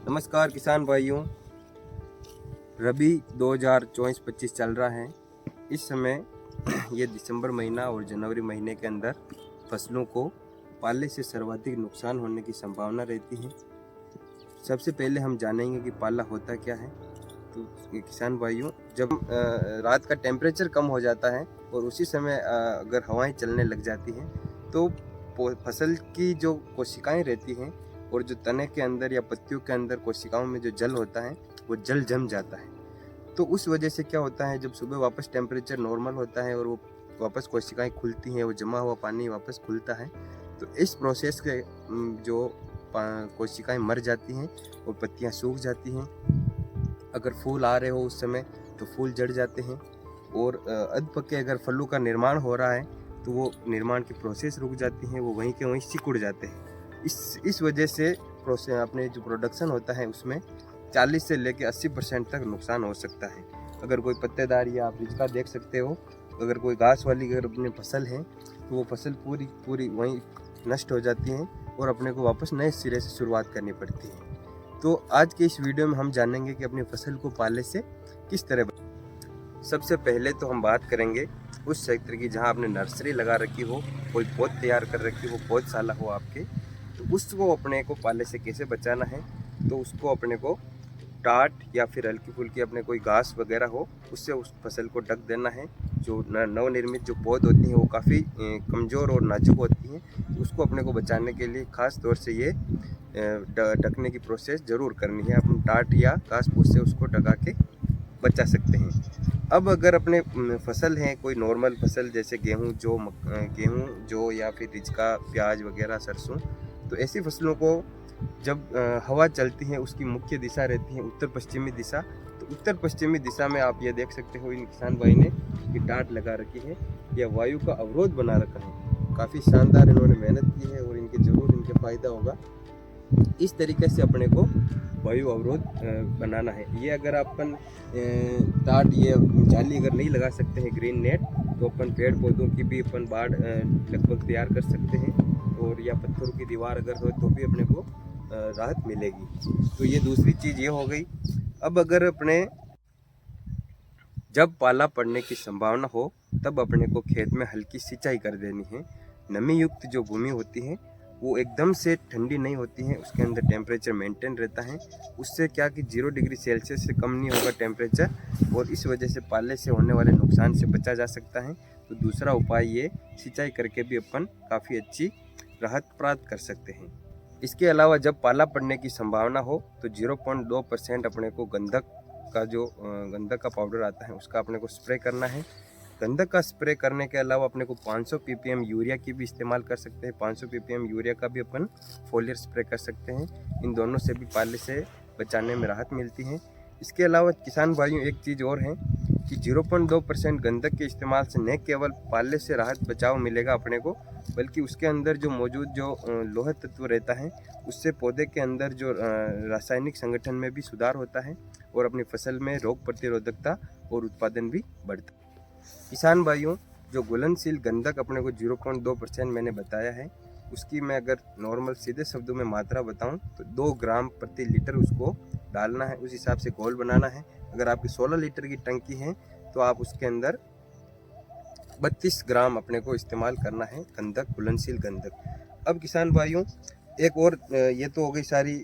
नमस्कार किसान भाइयों, रबी 2024-25 चल रहा है। इस समय ये दिसंबर महीना और जनवरी महीने के अंदर फसलों को पाले से सर्वाधिक नुकसान होने की संभावना रहती है। सबसे पहले हम जानेंगे कि पाला होता क्या है। तो ये किसान भाइयों, जब रात का टेम्परेचर कम हो जाता है और उसी समय अगर हवाएं चलने लग जाती हैं तो फसल की जो कोशिकाएं रहती हैं और जो तने के अंदर या पत्तियों के अंदर कोशिकाओं में जो जल होता है वो जल जम जाता है। तो उस वजह से क्या होता है, जब सुबह वापस टेम्परेचर नॉर्मल होता है और वो वापस कोशिकाएं खुलती हैं, वो जमा हुआ पानी वापस खुलता है, तो इस प्रोसेस के जो कोशिकाएं मर जाती हैं और पत्तियां सूख जाती हैं। अगर फूल आ रहे हो उस समय तो फूल जड़ जाते हैं और अध पके अगर फलों का निर्माण हो रहा है तो वो निर्माण की प्रोसेस रुक जाती है, वो वहीं के वहीं सिकुड़ जाते हैं। इस वजह से प्रोसेस अपने जो प्रोडक्शन होता है उसमें 40 से लेकर 80% तक नुकसान हो सकता है। अगर कोई पत्तेदार या आप रिजका देख सकते हो, अगर कोई घास वाली अगर अपनी फसल है तो वो फसल पूरी वहीं नष्ट हो जाती है और अपने को वापस नए सिरे से शुरुआत करनी पड़ती है। तो आज के इस वीडियो में हम जानेंगे कि अपनी फसल को पाले से किस तरह सबसे पहले तो हम बात करेंगे उस क्षेत्र की जहां आपने नर्सरी लगा रखी हो, कोई पौध तैयार कर रखी हो, पौधशाला हो आपके, तो उसको अपने को पाले से कैसे बचाना है। तो उसको अपने को टाट या फिर हल्की फुल्की अपने कोई घास वगैरह हो उससे उस फसल को ढक देना है। जो नवनिर्मित जो पौध होती हैं वो काफ़ी कमज़ोर और नाजुक होती हैं, तो उसको अपने को बचाने के लिए ख़ास तौर से ये ढकने की प्रोसेस ज़रूर करनी है। अपन टाट या घास फूस से उसको ढका के बचा सकते हैं। अब अगर अपने फसल है कोई नॉर्मल फसल जैसे गेहूँ जो या फिर रिचका, प्याज वगैरह, सरसों, तो ऐसी फसलों को जब हवा चलती है उसकी मुख्य दिशा रहती है उत्तर पश्चिमी दिशा। तो उत्तर पश्चिमी दिशा में आप ये देख सकते हो इन किसान भाई ने कि टाट लगा रखी है या वायु का अवरोध बना रखा है। काफ़ी शानदार इन्होंने मेहनत की है और इनके जरूर इनके फायदा होगा। इस तरीके से अपने को वायु अवरोध बनाना है। ये अगर अपन टाट ये जाली अगर नहीं लगा सकते हैं ग्रीन नेट, तो अपन पेड़ पौधों की भी अपन बाड़ लगभग तैयार कर सकते हैं और या पत्थरों की दीवार अगर हो तो भी अपने को राहत मिलेगी। तो ये दूसरी चीज़ ये हो गई। अब अगर अपने जब पाला पड़ने की संभावना हो तब अपने को खेत में हल्की सिंचाई कर देनी है। नमी युक्त जो भूमि होती है वो एकदम से ठंडी नहीं होती है, उसके अंदर टेम्परेचर मेंटेन रहता है। उससे क्या कि 0 डिग्री सेल्सियस से कम नहीं होगा टेम्परेचर और इस वजह से पाले से होने वाले नुकसान से बचा जा सकता है। तो दूसरा उपाय ये सिंचाई करके भी अपन काफ़ी अच्छी राहत प्राप्त कर सकते हैं। इसके अलावा जब पाला पड़ने की संभावना हो तो 0.2% अपने को गंधक का पाउडर आता है उसका अपने को स्प्रे करना है। गंधक का स्प्रे करने के अलावा अपने को 500 ppm यूरिया की भी इस्तेमाल कर सकते हैं। 500 ppm यूरिया का भी अपन फोलियर स्प्रे कर सकते हैं। इन दोनों से भी पाले से बचाने में राहत मिलती है। इसके अलावा किसान भाइयों एक चीज़ और है कि 0.2% गंधक के इस्तेमाल से न केवल पाले से राहत बचाव मिलेगा अपने को, बल्कि उसके अंदर जो मौजूद जो लोह तत्व रहता है उससे पौधे के अंदर जो रासायनिक संगठन में भी सुधार होता है और अपनी फसल में रोग प्रतिरोधकता और उत्पादन भी बढ़ता है। किसान भाइयों, जो घुलनशील गंधक अपने को 0.2% मैंने बताया है, उसकी मैं अगर नॉर्मल सीधे शब्दों में मात्रा बताऊं तो 2 ग्राम प्रति लीटर उसको डालना है। उस हिसाब से घोल बनाना है। अगर आपकी 16 लीटर की टंकी है तो आप उसके अंदर 32 ग्राम अपने को इस्तेमाल करना है गंधक, घुलनशील गंधक। अब किसान भाइयों एक और ये तो हो गई सारी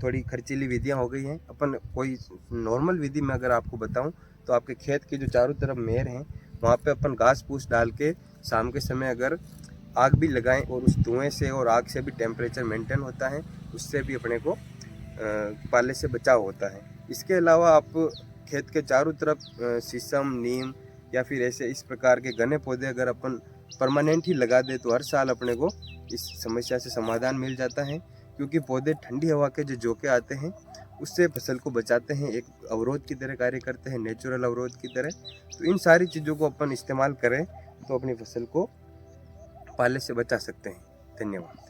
थोड़ी खर्चीली विधियां हो गई हैं। अपन कोई नॉर्मल विधि में अगर आपको बताऊं तो आपके खेत के जो चारों तरफ मेड़ हैं वहाँ पे अपन घास फूस डाल के शाम के समय अगर आग भी लगाएं और उस धुएं से और आग से भी टेम्परेचर मेंटेन होता है, उससे भी अपने को पाले से बचाव होता है। इसके अलावा आप खेत के चारों तरफ शीशम, नीम या फिर ऐसे इस प्रकार के घने पौधे अगर अपन परमानेंट ही लगा दे तो हर साल अपने को इस समस्या से समाधान मिल जाता है। क्योंकि पौधे ठंडी हवा के जो झोंके आते हैं उससे फसल को बचाते हैं, एक अवरोध की तरह कार्य करते हैं, नेचुरल अवरोध की तरह। तो इन सारी चीज़ों को अपन इस्तेमाल करें तो अपनी फसल को पाले से बचा सकते हैं। धन्यवाद।